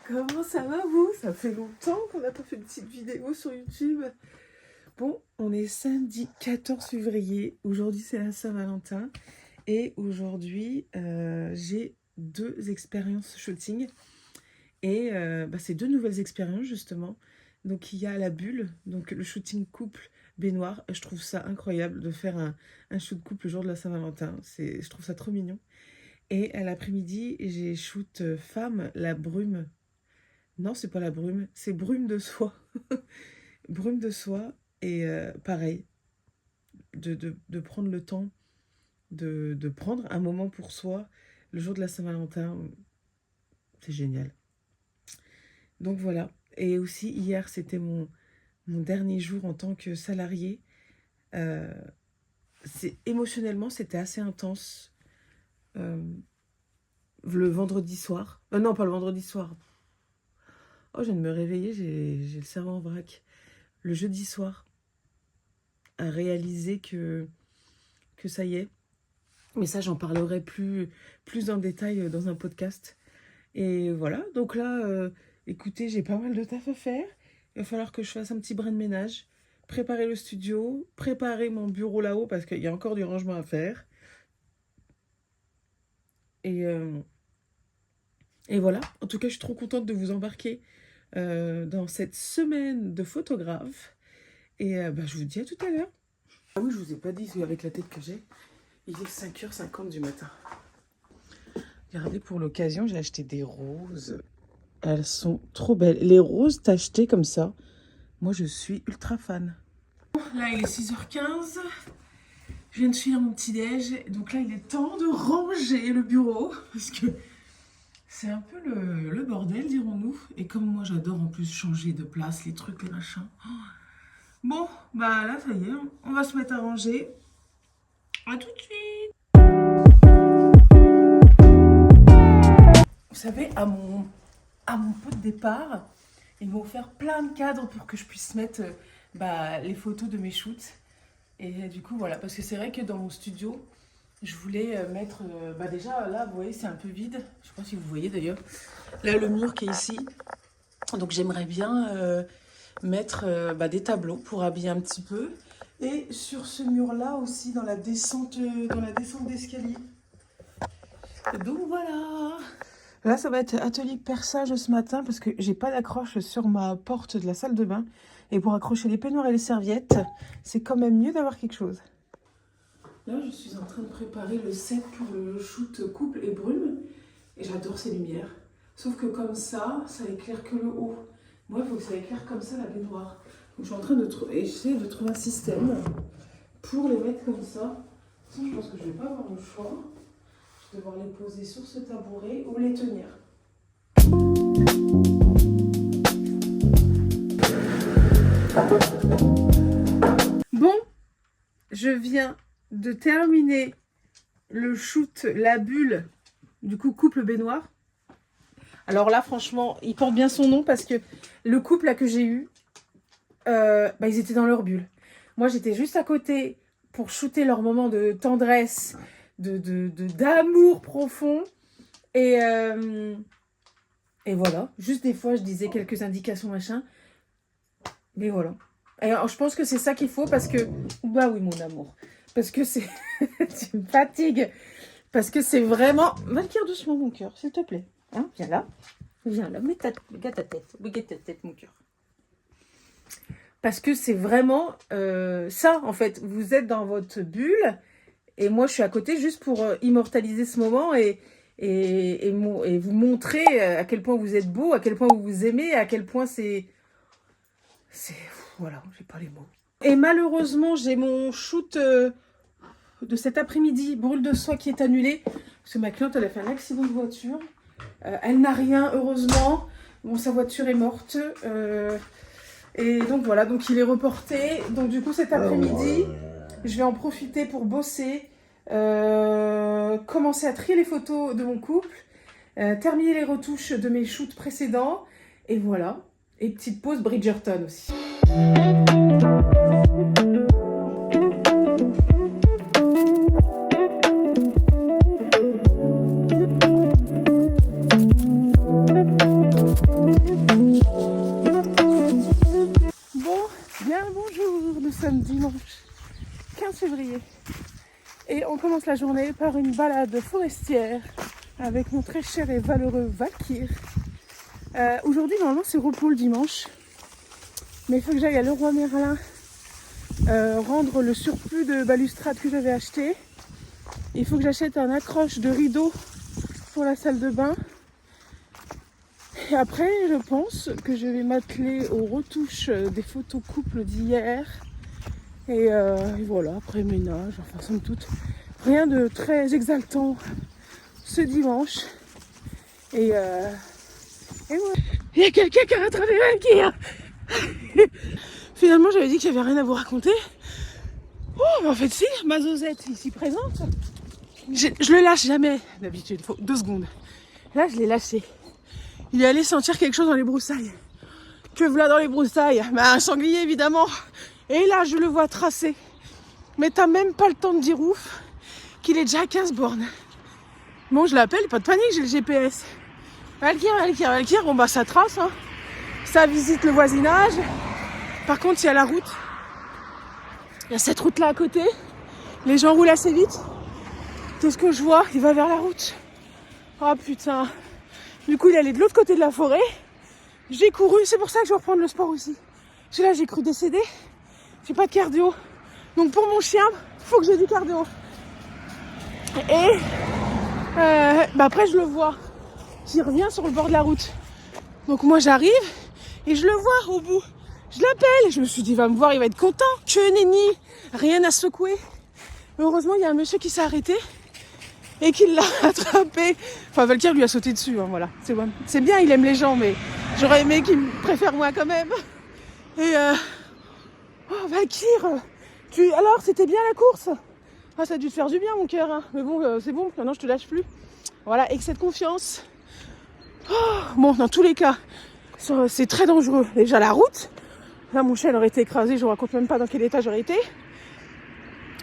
Comment ça va vous? Ça fait longtemps qu'on n'a pas fait de petite vidéo sur YouTube. Bon, on est samedi 14 février. Aujourd'hui, c'est la Saint-Valentin. Et aujourd'hui, j'ai 2 expériences shooting. Et c'est 2 nouvelles expériences, justement. Donc, il y a la bulle, donc le shooting couple baignoire. Je trouve ça incroyable de faire un shoot couple le jour de la Saint-Valentin. Je trouve ça trop mignon. Et à l'après-midi, j'ai shoot femme, la brume. Non, c'est pas la brume, c'est brume de soie. Brume de soie. Et pareil, de prendre le temps, de prendre un moment pour soi le jour de la Saint-Valentin. C'est génial. Donc voilà. Et aussi, hier, c'était mon dernier jour en tant que salarié. Émotionnellement, c'était assez intense. Le vendredi soir. Non, pas le vendredi soir. Oh, je viens de me réveiller, j'ai le cerveau en vrac. Le jeudi soir, à réaliser que ça y est. Mais ça, j'en parlerai plus en détail dans un podcast. Et voilà, donc là, écoutez, j'ai pas mal de taf à faire. Il va falloir que je fasse un petit brin de ménage, préparer le studio, préparer mon bureau là-haut parce qu'il y a encore du rangement à faire. Et voilà, en tout cas, je suis trop contente de vous embarquer dans cette semaine de photographe. Et je vous dis à tout à l'heure. Ah oui, je vous ai pas dit, avec la tête que j'ai. Il est 5h50 du matin. Regardez, pour l'occasion, j'ai acheté des roses. Elles sont trop belles. Les roses tachetées comme ça, moi, je suis ultra fan. Là, il est 6h15. Je viens de finir mon petit-déj. Donc là, il est temps de ranger le bureau. Parce que c'est un peu le bordel, dirons-nous. Et comme moi, j'adore en plus changer de place, les trucs, les machins. Bon, là, ça y est. On va se mettre à ranger. À tout de suite. Vous savez, à mon pot de départ, ils m'ont offert plein de cadres pour que je puisse mettre les photos de mes shoots. Et du coup, voilà, parce que c'est vrai que dans mon studio, je voulais mettre... déjà, là, vous voyez, c'est un peu vide. Je sais pas si vous voyez d'ailleurs. Là, le mur qui est ici. Donc, j'aimerais bien mettre des tableaux pour habiller un petit peu. Et sur ce mur-là aussi, dans la descente d'escalier. Donc, voilà. Là, ça va être atelier perçage ce matin parce que j'ai pas d'accroche sur ma porte de la salle de bain. Et pour accrocher les peignoirs et les serviettes, c'est quand même mieux d'avoir quelque chose. Là, je suis en train de préparer le set pour le shoot couple et brume. Et j'adore ces lumières. Sauf que comme ça éclaire que le haut. Moi, il faut que ça éclaire comme ça la baignoire. Donc, je suis en train d'essayer de trouver un système pour les mettre comme ça. Sinon, je pense que je vais pas avoir le choix. Je vais devoir les poser sur ce tabouret ou les tenir. Bon, je viens de terminer le shoot, la bulle, du coup couple baignoire. Alors là, franchement, il porte bien son nom parce que le couple là que j'ai eu, ils étaient dans leur bulle. Moi, j'étais juste à côté pour shooter leur moment de tendresse, d'amour profond. Et voilà, juste des fois, je disais quelques indications, machin. Mais voilà. Et alors, je pense que c'est ça qu'il faut parce que... Bah oui, mon amour. Parce que c'est... tu me fatigues. Parce que c'est vraiment... Valkyrie, doucement, mon cœur, s'il te plaît. Hein, viens là. Viens là, regarde ta tête. Regarde ta tête, mon cœur. Parce que c'est vraiment ça, en fait. Vous êtes dans votre bulle et moi, je suis à côté juste pour immortaliser ce moment et vous montrer à quel point vous êtes beau, à quel point vous vous aimez, à quel point c'est... Voilà, j'ai pas les mots. Et malheureusement, j'ai mon shoot de cet après-midi, brûle de soie, qui est annulé. Parce que ma cliente, elle a fait un accident de voiture. Elle n'a rien, heureusement. Bon, sa voiture est morte. Et donc voilà, donc il est reporté. Donc du coup, cet après-midi, je vais en profiter pour bosser. Commencer à trier les photos de mon couple. Terminer les retouches de mes shoots précédents. Et voilà. Et petite pause Bridgerton aussi. sommes dimanche 15 février. Et on commence la journée par une balade forestière avec mon très cher et valeureux Valkyr. Aujourd'hui, normalement, c'est repos le dimanche. Mais il faut que j'aille à Leroy Merlin rendre le surplus de balustrade que j'avais acheté. Il faut que j'achète un accroche de rideau pour la salle de bain. Et après, je pense que je vais m'atteler aux retouches des photos couples d'hier. Et voilà, après ménage, enfin somme toute, rien de très exaltant ce dimanche. Et voilà. Il y a quelqu'un qui a rattrapé Valkyr. Finalement, j'avais dit qu'il n'y avait rien à vous raconter. Oh, mais en fait si, ma Zozette ici présente. Je le lâche jamais, d'habitude, il faut 2 secondes. Là, je l'ai lâché. Il est allé sentir quelque chose dans les broussailles. Que voilà dans les broussailles? Bah, un sanglier, évidemment. Et là, je le vois tracer. Mais t'as même pas le temps de dire ouf qu'il est déjà à 15 bornes. Bon, je l'appelle, pas de panique, j'ai le GPS. Valkyr, bon bah ça trace, hein. Ça visite le voisinage. Par contre, il y a la route. Il y a cette route-là à côté. Les gens roulent assez vite. Tout ce que je vois, il va vers la route. Oh putain. Du coup, il est allé de l'autre côté de la forêt. J'ai couru, c'est pour ça que je vais reprendre le sport aussi. Parce que là, j'ai cru décéder. J'ai pas de cardio. Donc pour mon chien, faut que j'ai du cardio. Et après, je le vois. Qui revient sur le bord de la route. Donc moi, j'arrive et je le vois au bout. Je l'appelle. Je me suis dit, il va me voir, il va être content. Que nenni, rien à secouer. Heureusement, il y a un monsieur qui s'est arrêté et qui l'a attrapé. Enfin, Valkyr lui a sauté dessus, hein, voilà. C'est bon. C'est bien, il aime les gens, mais j'aurais aimé qu'il me préfère moi quand même. Et oh, Valkyr, alors, c'était bien la course? Ah, ça a dû te faire du bien, mon cœur, hein. Mais bon, c'est bon, maintenant je te lâche plus. Voilà, excès de confiance. Oh, bon, dans tous les cas, c'est très dangereux. Déjà, la route. Là, mon chien aurait été écrasé, je vous raconte même pas dans quel état j'aurais été.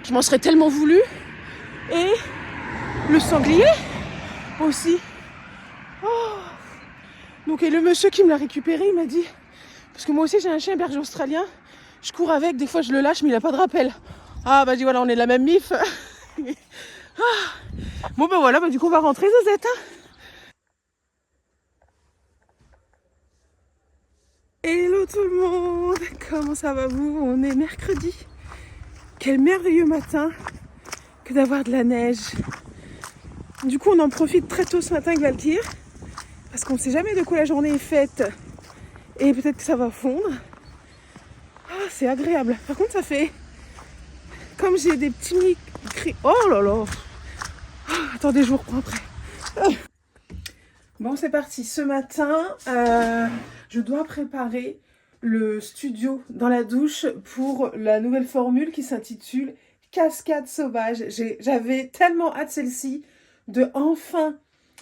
Je m'en serais tellement voulu. Et le sanglier aussi. Oh. Donc, et le monsieur qui me l'a récupéré, il m'a dit, parce que moi aussi j'ai un chien berger australien, je cours avec, des fois je le lâche mais il a pas de rappel. Ah bah dis voilà, on est de la même mif. Ah. Bon bah voilà, bah du coup on va rentrer, Zozette, hein. Hello tout le monde, comment ça va vous? On est mercredi. Quel merveilleux matin que d'avoir de la neige. Du coup on en profite très tôt ce matin avec Valkyr, parce qu'on ne sait jamais de quoi la journée est faite. Et peut-être que ça va fondre. Ah, c'est agréable. Par contre ça fait... Comme j'ai des petits cris... Oh là là. Ah, attendez, je vous reprends après. Ah. Bon, c'est parti. Ce matin, je dois préparer le studio dans la douche pour la nouvelle formule qui s'intitule Cascade sauvage. J'avais tellement hâte celle-ci de enfin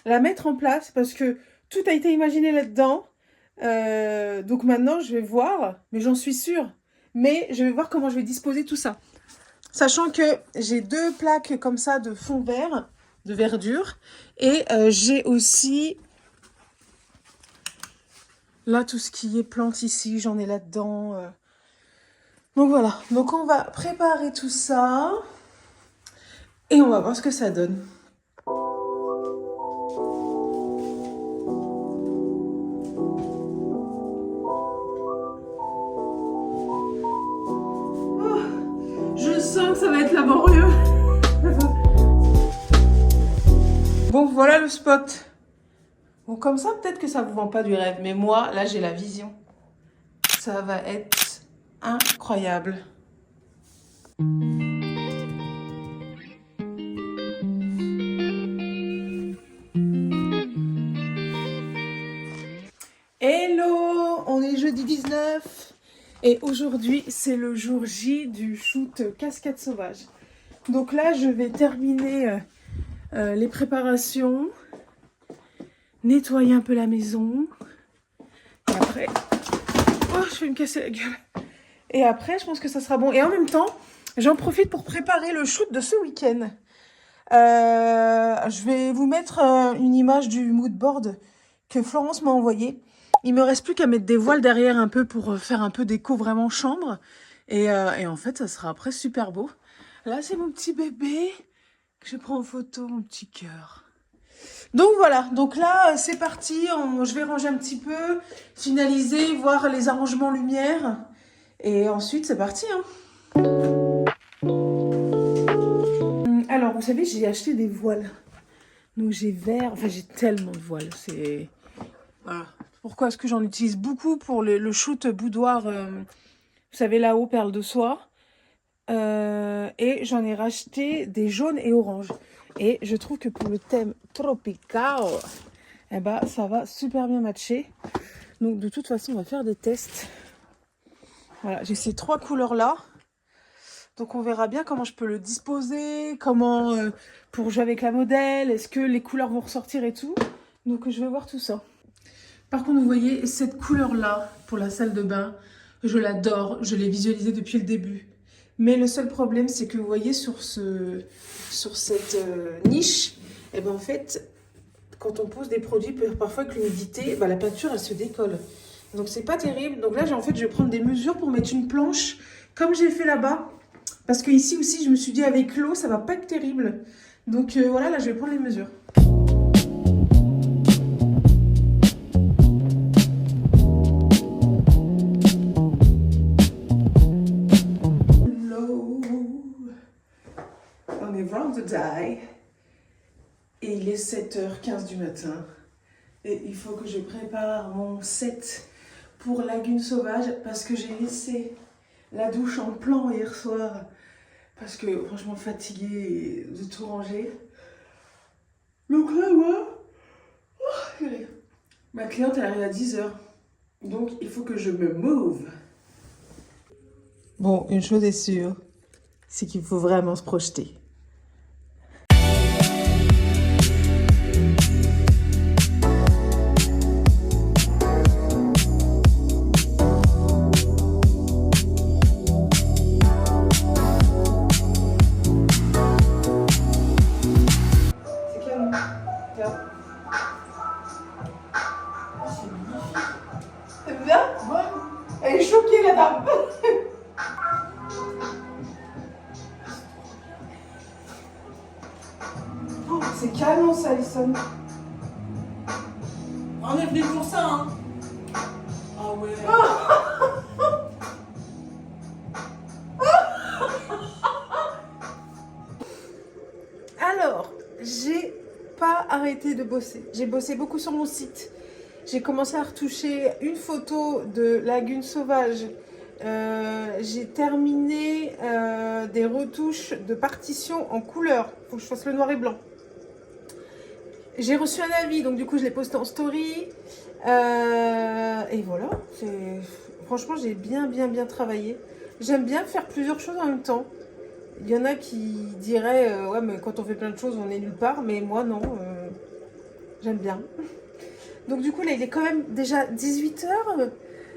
la mettre en place parce que tout a été imaginé là-dedans. Donc maintenant, je vais voir, mais j'en suis sûre. Mais je vais voir comment je vais disposer tout ça. Sachant que j'ai 2 plaques comme ça de fond vert, de verdure. Et j'ai aussi... Là, tout ce qui est plantes ici, j'en ai là-dedans. Donc voilà. Donc on va préparer tout ça. Et on va voir ce que ça donne. Je sens que ça va être laborieux. Bon, voilà le spot. Bon, comme ça, peut-être que ça vous vend pas du rêve. Mais moi, là, j'ai la vision. Ça va être incroyable. Hello! On est jeudi 19. Et aujourd'hui, c'est le jour J du shoot Cascade sauvage. Donc là, je vais terminer les préparations. Nettoyer un peu la maison. Et après... Oh, je vais me casser la gueule. Et après, je pense que ça sera bon. Et en même temps, j'en profite pour préparer le shoot de ce week-end. Je vais vous mettre une image du mood board que Florence m'a envoyé. Il me reste plus qu'à mettre des voiles derrière un peu pour faire un peu déco vraiment chambre. Et en fait, ça sera après super beau. Là, c'est mon petit bébé que je prends en photo, mon petit cœur. Donc voilà, donc là, c'est parti. Je vais ranger un petit peu, finaliser, voir les arrangements lumière. Et ensuite, c'est parti, hein. Alors, vous savez, j'ai acheté des voiles. Donc j'ai vert, enfin j'ai tellement de voiles, c'est... Voilà. Pourquoi est-ce que j'en utilise beaucoup pour le shoot boudoir, vous savez là-haut, perle de soie. Et j'en ai racheté des jaunes et oranges. Et je trouve que pour le thème tropical, eh ben, ça va super bien matcher. Donc de toute façon, on va faire des tests. Voilà, j'ai ces 3 couleurs-là. Donc on verra bien comment je peux le disposer, comment pour jouer avec la modèle, est-ce que les couleurs vont ressortir et tout. Donc je vais voir tout ça. Par contre, vous voyez, cette couleur-là, pour la salle de bain, je l'adore, je l'ai visualisée depuis le début. Mais le seul problème, c'est que vous voyez sur cette niche, et ben en fait, quand on pose des produits, parfois avec l'humidité, la peinture, elle se décolle. Donc c'est pas terrible. Donc là, en fait, je vais prendre des mesures pour mettre une planche, comme j'ai fait là-bas. Parce que ici aussi, je me suis dit, avec l'eau, ça va pas être terrible. Donc voilà, là, je vais prendre les mesures. On est round the die. Et il est 7h15 du matin. Et il faut que je prépare mon set pour Lagune Sauvage parce que j'ai laissé la douche en plan hier soir. Parce que franchement fatiguée de tout ranger. Donc là, ma cliente elle arrive à 10h. Donc il faut que je me move. Bon, une chose est sûre, c'est qu'il faut vraiment se projeter. C'est bien? Ouais. Elle est choquée, la dame. Oh, c'est canon, ça, Alison. On est venu pour ça, hein. Ah ouais. Alors, j'ai pas arrêté de bosser. J'ai bossé beaucoup sur mon site. J'ai commencé à retoucher une photo de Lagune Sauvage. J'ai terminé des retouches de partition en couleur. Faut que je fasse le noir et blanc. J'ai reçu un avis, donc du coup je l'ai posté en story. Et voilà. Franchement, j'ai bien travaillé. J'aime bien faire plusieurs choses en même temps. Il y en a qui diraient ouais, mais quand on fait plein de choses, on est nulle part. Mais moi, non. J'aime bien. Donc du coup, là, il est quand même déjà 18h.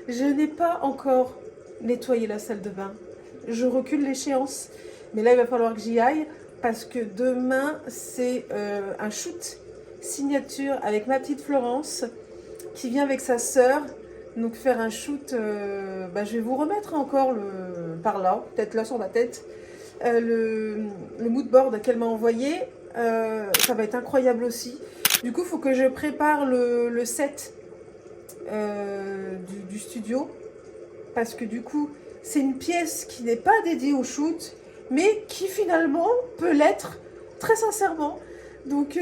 Je n'ai pas encore nettoyé la salle de bain. Je recule l'échéance. Mais là, il va falloir que j'y aille parce que demain, c'est un shoot signature avec ma petite Florence qui vient avec sa sœur. Donc faire un shoot, je vais vous remettre encore par là, peut-être là sur ma tête, le mood board qu'elle m'a envoyé. Ça va être incroyable aussi. Du coup, il faut que je prépare le set du studio. Parce que du coup, c'est une pièce qui n'est pas dédiée au shoot, mais qui finalement peut l'être, très sincèrement. Donc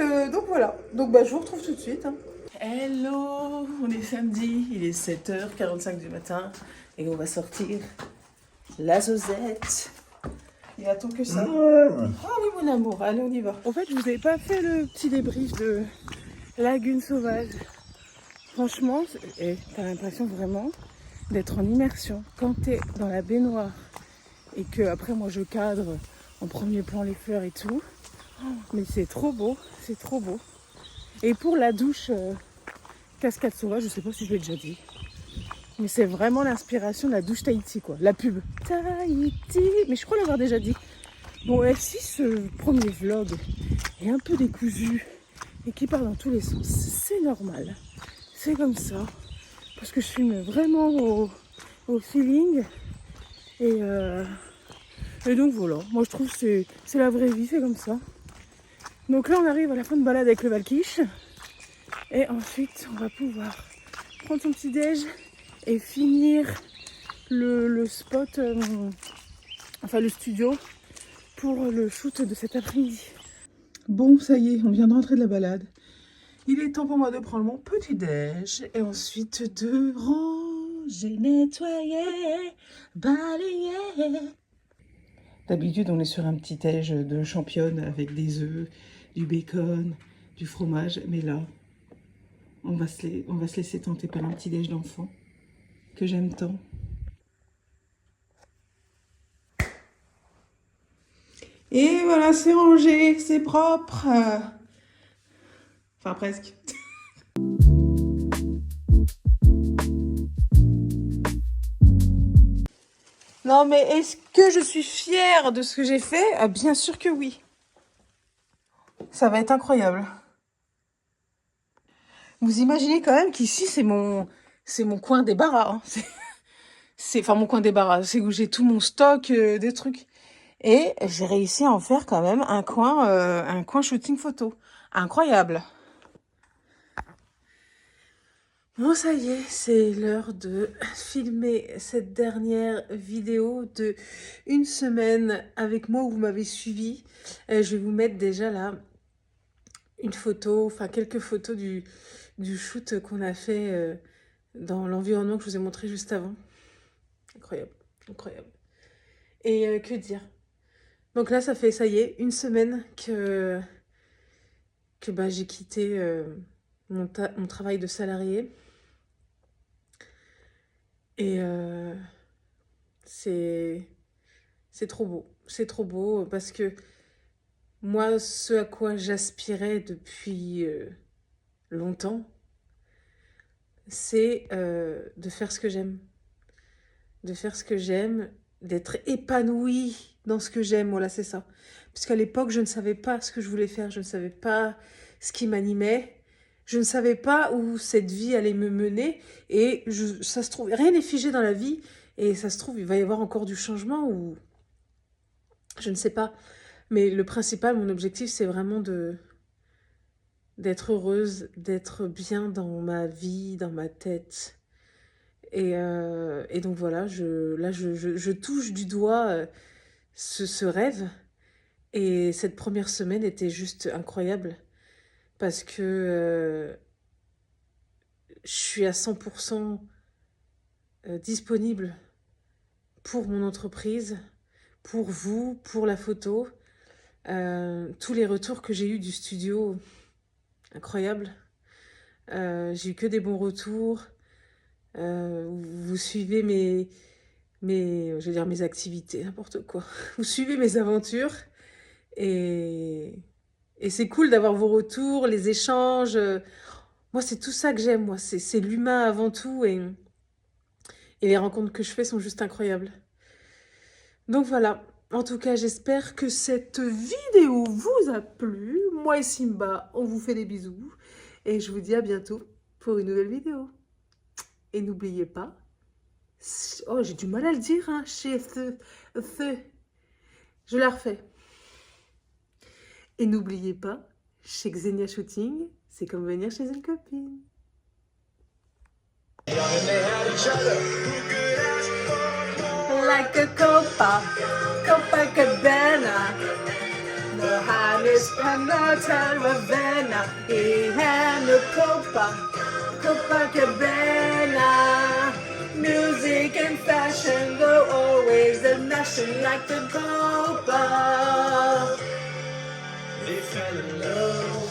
voilà. Donc je vous retrouve tout de suite. Hein. Hello, on est samedi, il est 7h45 du matin et on va sortir la Zozette. Il attend que ça. Oh oui mon amour, allez on y va. En fait je vous ai pas fait le petit débrief de Lagune Sauvage. Franchement, t'as l'impression vraiment d'être en immersion. Quand t'es dans la baignoire et que après moi je cadre en premier plan les fleurs et tout. Mais c'est trop beau, c'est trop beau. Et pour la douche Cascade Sauvage, je sais pas si je l'ai déjà dit. Mais c'est vraiment l'inspiration de la douche Tahiti, quoi. La pub. Tahiti. Mais je crois l'avoir déjà dit. Bon, et si ce premier vlog est un peu décousu et qui part dans tous les sens, c'est normal. C'est comme ça. Parce que je filme vraiment au feeling. Et donc voilà, moi je trouve que c'est la vraie vie, c'est comme ça. Donc là on arrive à la fin de balade avec le Valkish. Et ensuite on va pouvoir prendre son petit déj et finir le spot, enfin le studio pour le shoot de cet après-midi. Bon, ça y est, on vient de rentrer de la balade. Il est temps pour moi de prendre mon petit déj et ensuite de ranger, nettoyer, balayer. D'habitude, on est sur un petit déj de championne avec des œufs, du bacon, du fromage. Mais là, on va se laisser tenter par un petit déj d'enfant que j'aime tant. Et voilà, c'est rangé, c'est propre. Enfin, presque. Non, mais est-ce que je suis fière de ce que j'ai fait? Ah, bien sûr que oui. Ça va être incroyable. Vous imaginez quand même qu'ici, c'est mon coin débarras. Hein. Enfin, mon coin débarras. C'est où j'ai tout mon stock, des trucs. Et j'ai réussi à en faire quand même un coin shooting photo. Incroyable. Bon, ça y est, c'est l'heure de filmer cette dernière vidéo de une semaine avec moi où vous m'avez suivi. Je vais vous mettre déjà là une photo, enfin quelques photos du shoot qu'on a fait dans l'environnement que je vous ai montré juste avant. Incroyable, incroyable. Et que dire? Donc là, ça y est, une semaine que j'ai quitté mon travail de salarié. Et c'est trop beau. C'est trop beau parce que moi, ce à quoi j'aspirais depuis longtemps, c'est de faire ce que j'aime. De faire ce que j'aime, d'être épanouie dans ce que j'aime. Voilà, c'est ça. Puisqu'à l'époque, je ne savais pas ce que je voulais faire. Je ne savais pas ce qui m'animait. Je ne savais pas où cette vie allait me mener. Et ça se trouve, rien n'est figé dans la vie. Et ça se trouve, il va y avoir encore du changement ou... Je ne sais pas. Mais le principal, mon objectif, c'est vraiment d'être heureuse, d'être bien dans ma vie, dans ma tête. Et donc voilà, je touche du doigt ce rêve. Et cette première semaine était juste incroyable. Parce que je suis à 100% disponible pour mon entreprise, pour vous, pour la photo. Tous les retours que j'ai eus du studio, incroyable. J'ai eu que des bons retours. Vous suivez mes activités, n'importe quoi. Vous suivez mes aventures. Et c'est cool d'avoir vos retours, les échanges. Moi, c'est tout ça que j'aime, moi. C'est l'humain avant tout. Et les rencontres que je fais sont juste incroyables. Donc voilà. En tout cas, j'espère que cette vidéo vous a plu. Moi et Simba, on vous fait des bisous. Et je vous dis à bientôt pour une nouvelle vidéo. Et n'oubliez pas... Oh, j'ai du mal à le dire, hein. Je la refais. Et n'oubliez pas, chez Xenia Shooting, c'est comme venir chez une copine. Like a Copacabana, the highest Penalty Ravenna, he had the Copacabana. Music and fashion go always the nation like the Copa. They fell in love.